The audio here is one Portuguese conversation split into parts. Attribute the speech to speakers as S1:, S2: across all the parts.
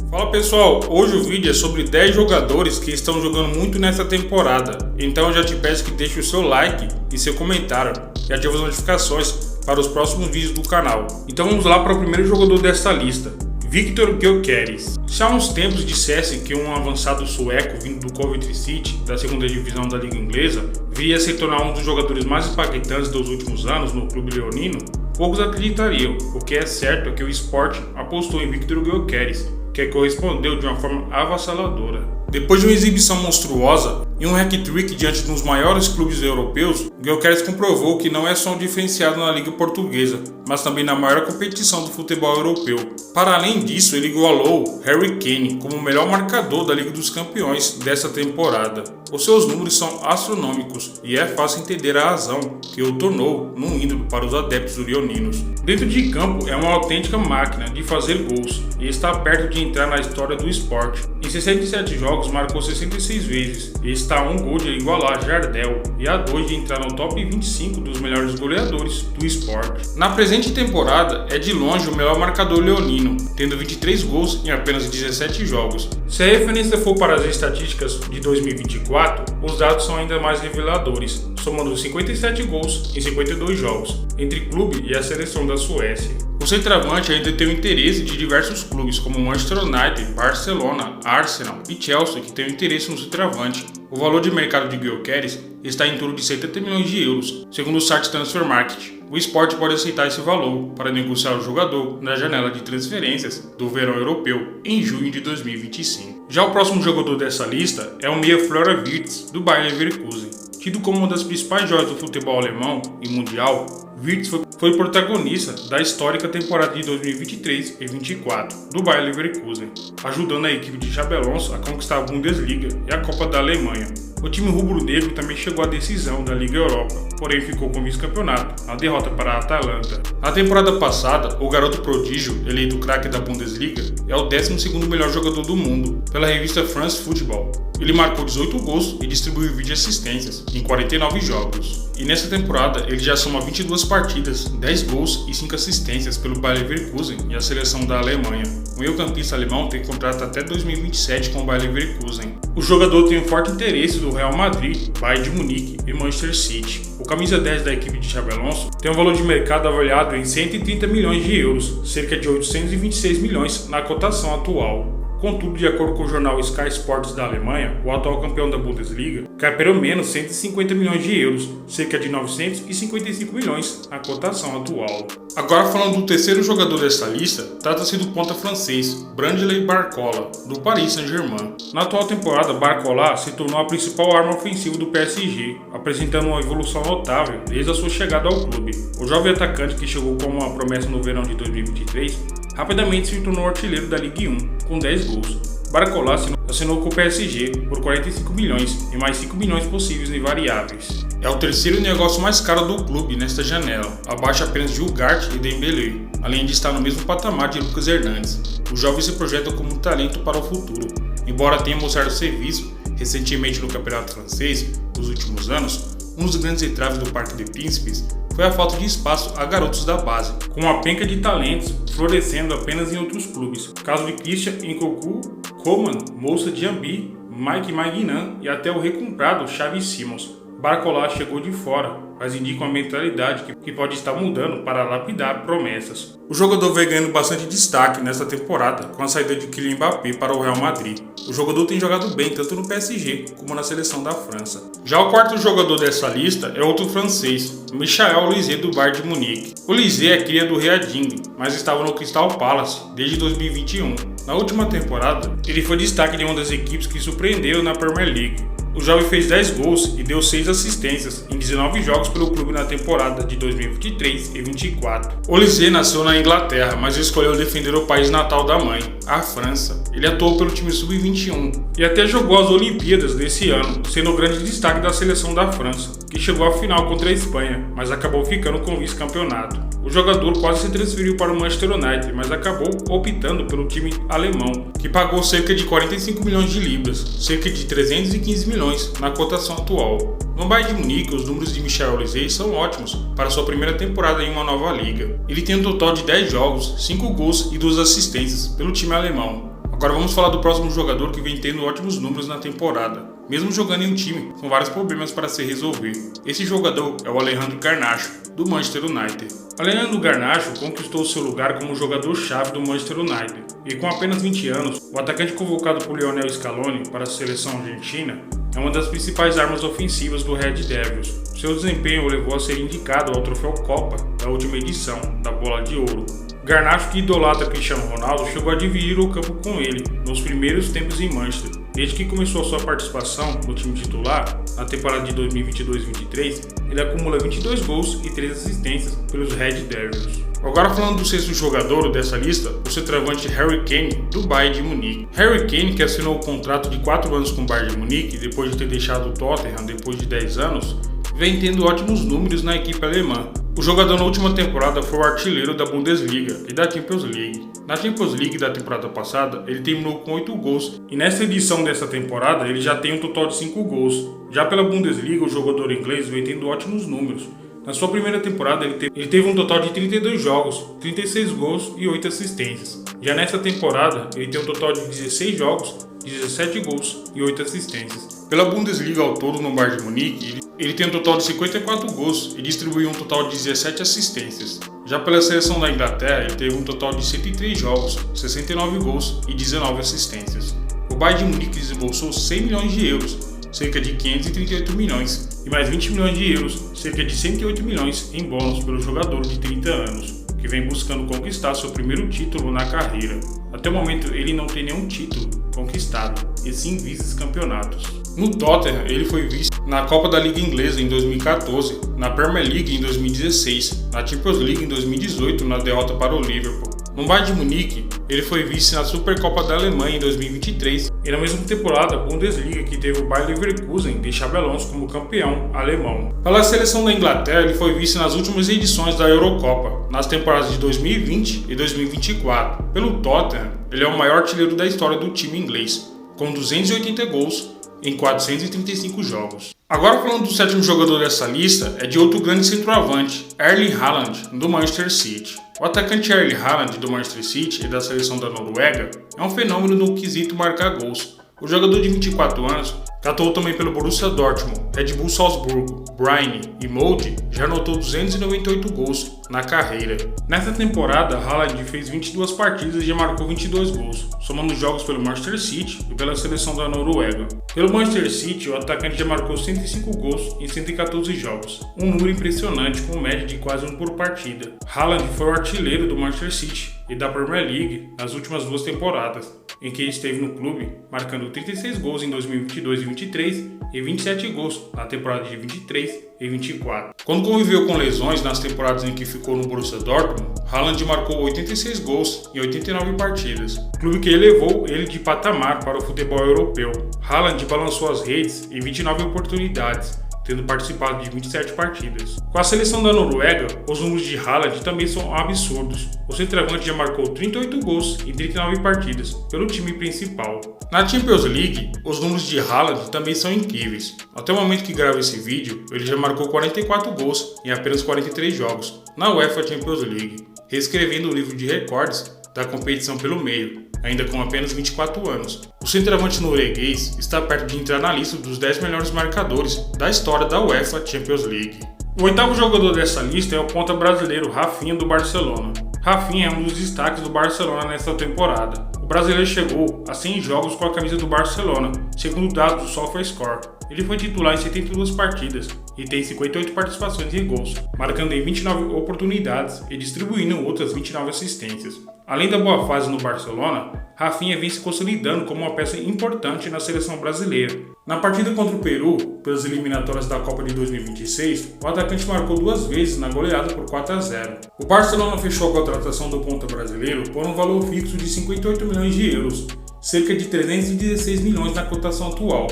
S1: Fala pessoal, hoje o vídeo é sobre 10 jogadores que estão jogando muito nessa temporada. Então eu já te peço que deixe o seu like e seu comentário e ative as notificações para os próximos vídeos do canal. Então vamos lá para o primeiro jogador dessa lista, Viktor Gyökeres. Se há uns tempos dissesse que um avançado sueco vindo do Coventry City, da segunda divisão da liga inglesa, viria a se tornar um dos jogadores mais impactantes dos últimos anos no clube leonino, poucos acreditariam. O que é certo é que o Sport apostou em Viktor Gyökeres, que correspondeu de uma forma avassaladora. Depois de uma exibição monstruosa e um hat-trick diante dos maiores clubes europeus, Gyökeres comprovou que não é só um diferenciado na liga portuguesa, mas também na maior competição do futebol europeu. Para além disso, ele igualou Harry Kane como o melhor marcador da Liga dos Campeões dessa temporada. Os seus números são astronômicos e é fácil entender a razão que o tornou num ídolo para os adeptos leoninos. Dentro de campo é uma autêntica máquina de fazer gols e está perto de entrar na história do Sport. Em 67 jogos marcou 66 vezes e está a um gol de igualar Jardel e a 2 de entrar no top 25 dos melhores goleadores do Sport. Na presente temporada é de longe o melhor marcador leonino, tendo 23 gols em apenas 17 jogos. Se a referência for para as estatísticas de 2024, os dados são ainda mais reveladores, somando 57 gols em 52 jogos, entre clube e a seleção da Suécia. O centroavante ainda tem o interesse de diversos clubes como Manchester United, Barcelona, Arsenal e Chelsea, que têm o interesse no centroavante. O valor de mercado de Gyökeres está em torno de 70 milhões de euros, segundo o site Transfermarkt. O Sport pode aceitar esse valor para negociar o jogador na janela de transferências do verão europeu em junho de 2025. Já o próximo jogador dessa lista é o meia Florian Wirtz, do Bayer Leverkusen. Tido como uma das principais joias do futebol alemão e mundial, Wirtz foi protagonista da histórica temporada de 2023 e 2024 do Bayer Leverkusen, ajudando a equipe de Xabi Alonso a conquistar a Bundesliga e a Copa da Alemanha. O time rubro-negro também chegou à decisão da Liga Europa, porém ficou com o vice-campeonato, a derrota para a Atalanta. Na temporada passada, o garoto prodígio, eleito craque da Bundesliga, é o 12º melhor jogador do mundo pela revista France Football. Ele marcou 18 gols e distribuiu 20 assistências em 49 jogos. E nessa temporada ele já soma 22 partidas, 10 gols e 5 assistências pelo Bayer Leverkusen e a seleção da Alemanha. O meio-campista alemão tem contrato até 2027 com o Bayer Leverkusen. O jogador tem um forte interesse do Real Madrid, Bayern de Munique e Manchester City. O camisa 10 da equipe de Xabi Alonso tem um valor de mercado avaliado em 130 milhões de euros, cerca de 826 milhões na cotação atual. Contudo, de acordo com o jornal Sky Sports da Alemanha, o atual campeão da Bundesliga quer pelo menos 150 milhões de euros, cerca de 955 milhões na cotação atual. Agora falando do terceiro jogador dessa lista, trata-se do ponta francês, Bradley Barcola, do Paris Saint-Germain. Na atual temporada, Barcola se tornou a principal arma ofensiva do PSG, apresentando uma evolução notável desde a sua chegada ao clube. O jovem atacante, que chegou como uma promessa no verão de 2023, rapidamente se tornou artilheiro da Ligue 1, com 10 gols. Barcola assinou com o PSG por 45 milhões e mais 5 milhões possíveis em variáveis. É o terceiro negócio mais caro do clube nesta janela, abaixo apenas de Ugarte e Dembélé, além de estar no mesmo patamar de Lucas Hernandes. O jovem se projeta como um talento para o futuro, embora tenha mostrado serviço recentemente no campeonato francês nos últimos anos. Um dos grandes entraves do Parque des Príncipes foi a falta de espaço a garotos da base, com uma penca de talentos florescendo apenas em outros clubes. Caso de Christian Nkunku, Coman, Moussa Diaby, Mike Maignan e até o recomprado Xavi Simons. Barcola chegou de fora, mas indica uma mentalidade que pode estar mudando para lapidar promessas. O jogador vem ganhando bastante destaque nesta temporada com a saída de Kylian Mbappé para o Real Madrid. O jogador tem jogado bem tanto no PSG como na seleção da França. Já o quarto jogador dessa lista é outro francês, Michael Olise, do Bayern de Munique. Olise é cria do Reading, mas estava no Crystal Palace desde 2021. Na última temporada, ele foi destaque de uma das equipes que surpreendeu na Premier League. O jovem fez 10 gols e deu 6 assistências em 19 jogos pelo clube na temporada de 2023 e 2024. Olise nasceu na Inglaterra, mas escolheu defender o país natal da mãe, a França. Ele atuou pelo time sub-21 e até jogou as Olimpíadas desse ano, sendo o grande destaque da seleção da França, que chegou à final contra a Espanha, mas acabou ficando com o vice-campeonato. O jogador quase se transferiu para o Manchester United, mas acabou optando pelo time alemão, que pagou cerca de 45 milhões de libras, cerca de 315 milhões na cotação atual. No Bayern de Munique, os números de Michael Olise são ótimos para sua primeira temporada em uma nova liga. Ele tem um total de 10 jogos, 5 gols e 2 assistências pelo time alemão. Agora vamos falar do próximo jogador que vem tendo ótimos números na temporada, mesmo jogando em um time com vários problemas para se resolver. Esse jogador é o Alejandro Garnacho, do Manchester United. Alejandro Garnacho conquistou seu lugar como jogador-chave do Manchester United, e com apenas 20 anos, o atacante convocado por Lionel Scaloni para a seleção argentina é uma das principais armas ofensivas do Red Devils. Seu desempenho o levou a ser indicado ao troféu Copa da última edição da Bola de Ouro. Garnacho, que idolatra Cristiano Ronaldo, chegou a dividir o campo com ele nos primeiros tempos em Manchester. Desde que começou a sua participação no time titular, na temporada de 2022-23, ele acumula 22 gols e 3 assistências pelos Red Devils. Agora falando do sexto jogador dessa lista, o centroavante Harry Kane, do Bayern de Munique. Harry Kane, que assinou o contrato de 4 anos com o Bayern de Munique, depois de ter deixado o Tottenham depois de 10 anos, vem tendo ótimos números na equipe alemã. O jogador na última temporada foi o artilheiro da Bundesliga e da Champions League. Na Champions League da temporada passada, ele terminou com 8 gols, e nesta edição dessa temporada ele já tem um total de 5 gols. Já pela Bundesliga, o jogador inglês vem tendo ótimos números. Na sua primeira temporada, ele teve um total de 32 jogos, 36 gols e 8 assistências. Já nesta temporada, ele tem um total de 16 jogos, 17 gols e 8 assistências. Pela Bundesliga ao todo no Bayern de Munique, ele tem um total de 54 gols e distribuiu um total de 17 assistências. Já pela seleção da Inglaterra, ele teve um total de 103 jogos, 69 gols e 19 assistências. O Bayern de Munique desembolsou 100 milhões de euros, cerca de 538 milhões, e mais 20 milhões de euros, cerca de 108 milhões em bônus pelo jogador de 30 anos, que vem buscando conquistar seu primeiro título na carreira. Até o momento ele não tem nenhum título conquistado, e sim vice-campeonatos. No Tottenham, ele foi vice na Copa da Liga Inglesa em 2014, na Premier League em 2016, na Champions League em 2018 na derrota para o Liverpool. No Bayern de Munique, ele foi vice na Supercopa da Alemanha em 2023 e na mesma temporada a Bundesliga, que teve o Bayer Leverkusen de Xabi Alonso como campeão alemão. Pela seleção da Inglaterra, ele foi vice nas últimas edições da Eurocopa, nas temporadas de 2020 e 2024. Pelo Tottenham, ele é o maior artilheiro da história do time inglês, com 280 gols em 435 jogos. Agora falando do sétimo jogador dessa lista, é de outro grande centroavante, Erling Haaland, do Manchester City. O atacante Erling Haaland do Manchester City e da seleção da Noruega é um fenômeno no quesito marcar gols. O jogador de 24 anos, que atuou também pelo Borussia Dortmund, Red Bull Salzburgo, Brighton e Molde, já anotou 298 gols na carreira. Nesta temporada, Haaland fez 22 partidas e já marcou 22 gols, somando jogos pelo Manchester City e pela seleção da Noruega. Pelo Manchester City, o atacante já marcou 105 gols em 114 jogos, um número impressionante com média de quase 1 por partida. Haaland foi o artilheiro do Manchester City e da Premier League nas últimas 2 temporadas, em que ele esteve no clube, marcando 36 gols em 2022 e 2023 e 27 gols na temporada de 23 e 24. Quando conviveu com lesões nas temporadas em que ficou no Borussia Dortmund, Haaland marcou 86 gols em 89 partidas, clube que elevou ele de patamar para o futebol europeu. Haaland balançou as redes em 29 oportunidades, tendo participado de 27 partidas. Com a seleção da Noruega, os números de Haaland também são absurdos. O centroavante já marcou 38 gols em 39 partidas pelo time principal. Na Champions League, os números de Haaland também são incríveis. Até o momento que gravo esse vídeo, ele já marcou 44 gols em apenas 43 jogos na UEFA Champions League, reescrevendo o livro de recordes da competição pelo meio, ainda com apenas 24 anos. O centroavante norueguês está perto de entrar na lista dos 10 melhores marcadores da história da UEFA Champions League. O oitavo jogador dessa lista é o ponta brasileiro Rafinha, do Barcelona. Rafinha é um dos destaques do Barcelona nesta temporada. O brasileiro chegou a 100 jogos com a camisa do Barcelona, segundo dados do SofaScore. Ele foi titular em 72 partidas e tem 58 participações e gols, marcando em 29 oportunidades e distribuindo outras 29 assistências. Além da boa fase no Barcelona, Rafinha vem se consolidando como uma peça importante na seleção brasileira. Na partida contra o Peru, pelas eliminatórias da Copa de 2026, o atacante marcou 2 vezes na goleada por 4-0. O Barcelona fechou a contratação do ponta brasileiro por um valor fixo de 58 milhões de euros, cerca de 316 milhões na cotação atual,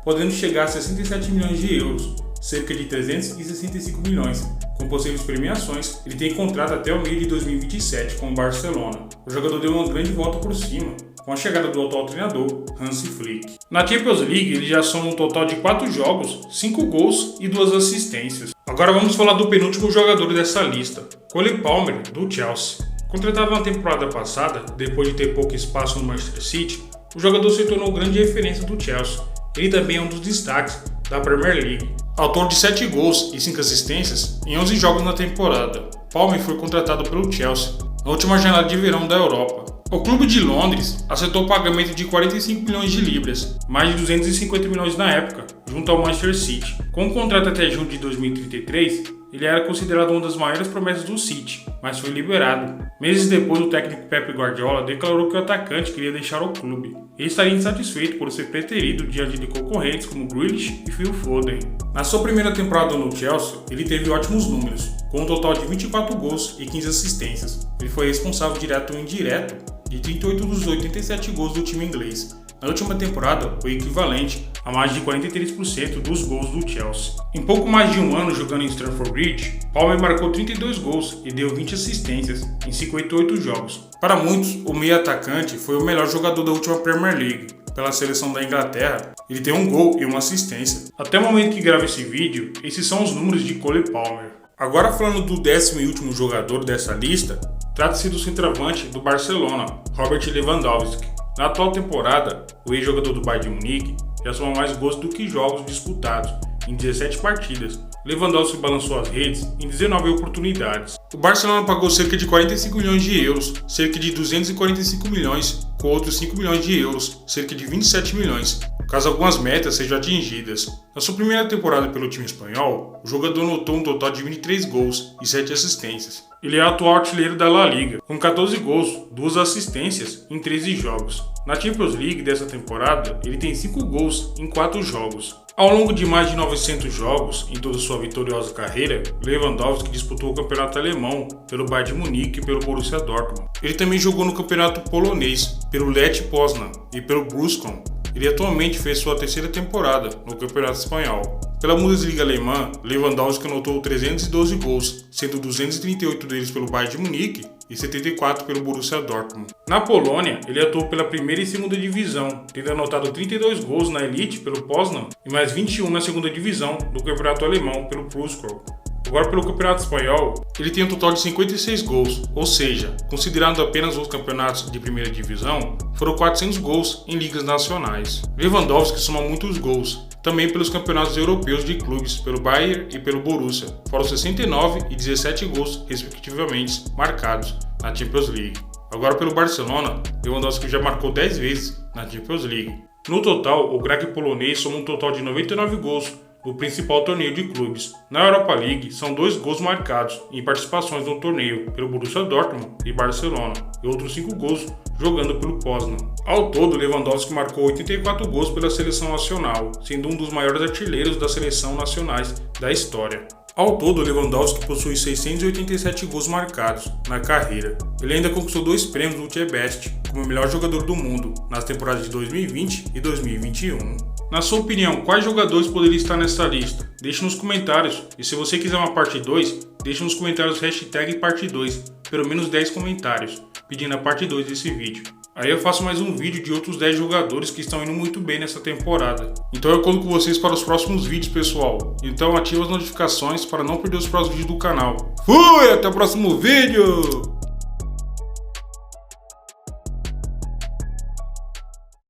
S1: podendo chegar a 67 milhões de euros, cerca de 365 milhões. Com possíveis premiações, ele tem contrato até o meio de 2027 com o Barcelona. O jogador deu uma grande volta por cima, com a chegada do atual treinador, Hansi Flick. Na Champions League, ele já soma um total de 4 jogos, 5 gols e 2 assistências. Agora vamos falar do penúltimo jogador dessa lista, Cole Palmer, do Chelsea. Contratado na temporada passada, depois de ter pouco espaço no Manchester City, o jogador se tornou grande referência do Chelsea. Ele também é um dos destaques da Premier League. Autor de 7 gols e 5 assistências em 11 jogos na temporada, Palmer foi contratado pelo Chelsea na última janela de verão da Europa. O clube de Londres aceitou o pagamento de 45 milhões de libras, mais de 250 milhões na época, junto ao Manchester City. Com o contrato até junho de 2033, ele era considerado uma das maiores promessas do City, mas foi liberado. Meses depois, o técnico Pep Guardiola declarou que o atacante queria deixar o clube. Ele estaria insatisfeito por ser preterido diante de concorrentes como Grealish e Phil Foden. Na sua primeira temporada no Chelsea, ele teve ótimos números, com um total de 24 gols e 15 assistências. Ele foi responsável direto ou indireto de 38 dos 87 gols do time inglês. Na última temporada, foi equivalente a mais de 43% dos gols do Chelsea. Em pouco mais de um ano jogando em Stamford Bridge, Palmer marcou 32 gols e deu 20 assistências em 58 jogos. Para muitos, o meio-atacante foi o melhor jogador da última Premier League. Pela seleção da Inglaterra, ele tem um gol e uma assistência. Até o momento que gravo esse vídeo, esses são os números de Cole Palmer. Agora falando do 10º e último jogador dessa lista, trata-se do centroavante do Barcelona, Robert Lewandowski. Na atual temporada, o ex-jogador do Bayern de Munique já soma mais gols do que jogos disputados, em 17 partidas. Lewandowski balançou as redes em 19 oportunidades. O Barcelona pagou cerca de 45 milhões de euros, cerca de 245 milhões, com outros 5 milhões de euros, cerca de 27 milhões, caso algumas metas sejam atingidas. Na sua primeira temporada pelo time espanhol, o jogador anotou um total de 23 gols e 7 assistências. Ele é o atual artilheiro da La Liga, com 14 gols, 2 assistências em 13 jogos. Na Champions League dessa temporada, ele tem 5 gols em 4 jogos. Ao longo de mais de 900 jogos em toda sua vitoriosa carreira, Lewandowski disputou o campeonato alemão pelo Bayern de Munique e pelo Borussia Dortmund. Ele também jogou no campeonato polonês, pelo Lech Poznan e pelo Bruscon. Ele atualmente fez sua terceira temporada no Campeonato Espanhol. Pela Bundesliga alemã, Lewandowski anotou 312 gols, sendo 238 deles pelo Bayern de Munique e 74 pelo Borussia Dortmund. Na Polônia, ele atuou pela primeira e segunda divisão, tendo anotado 32 gols na Elite pelo Poznan e mais 21 na segunda divisão do Campeonato Alemão pelo Pruskol. Agora pelo Campeonato Espanhol, ele tem um total de 56 gols, ou seja, considerando apenas os campeonatos de primeira divisão, foram 400 gols em ligas nacionais. Lewandowski soma muitos gols, também pelos campeonatos europeus de clubes, pelo Bayern e pelo Borussia, foram 69 e 17 gols, respectivamente, marcados na Champions League. Agora pelo Barcelona, Lewandowski já marcou 10 vezes na Champions League. No total, o craque polonês soma um total de 99 gols, no principal torneio de clubes. Na Europa League, são 2 gols marcados em participações no torneio pelo Borussia Dortmund e Barcelona, e outros 5 gols jogando pelo Poznan. Ao todo, Lewandowski marcou 84 gols pela seleção nacional, sendo um dos maiores artilheiros das seleções nacionais da história. Ao todo, Lewandowski possui 687 gols marcados na carreira. Ele ainda conquistou 2 prêmios do The Best como melhor jogador do mundo nas temporadas de 2020 e 2021. Na sua opinião, quais jogadores poderiam estar nessa lista? Deixe nos comentários. E se você quiser uma parte 2, deixe nos comentários hashtag parte 2, pelo menos 10 comentários, pedindo a parte 2 desse vídeo. Aí eu faço mais um vídeo de outros 10 jogadores que estão indo muito bem nessa temporada. Então eu conto com vocês para os próximos vídeos, pessoal. Então ative as notificações para não perder os próximos vídeos do canal. Fui! Até o próximo vídeo!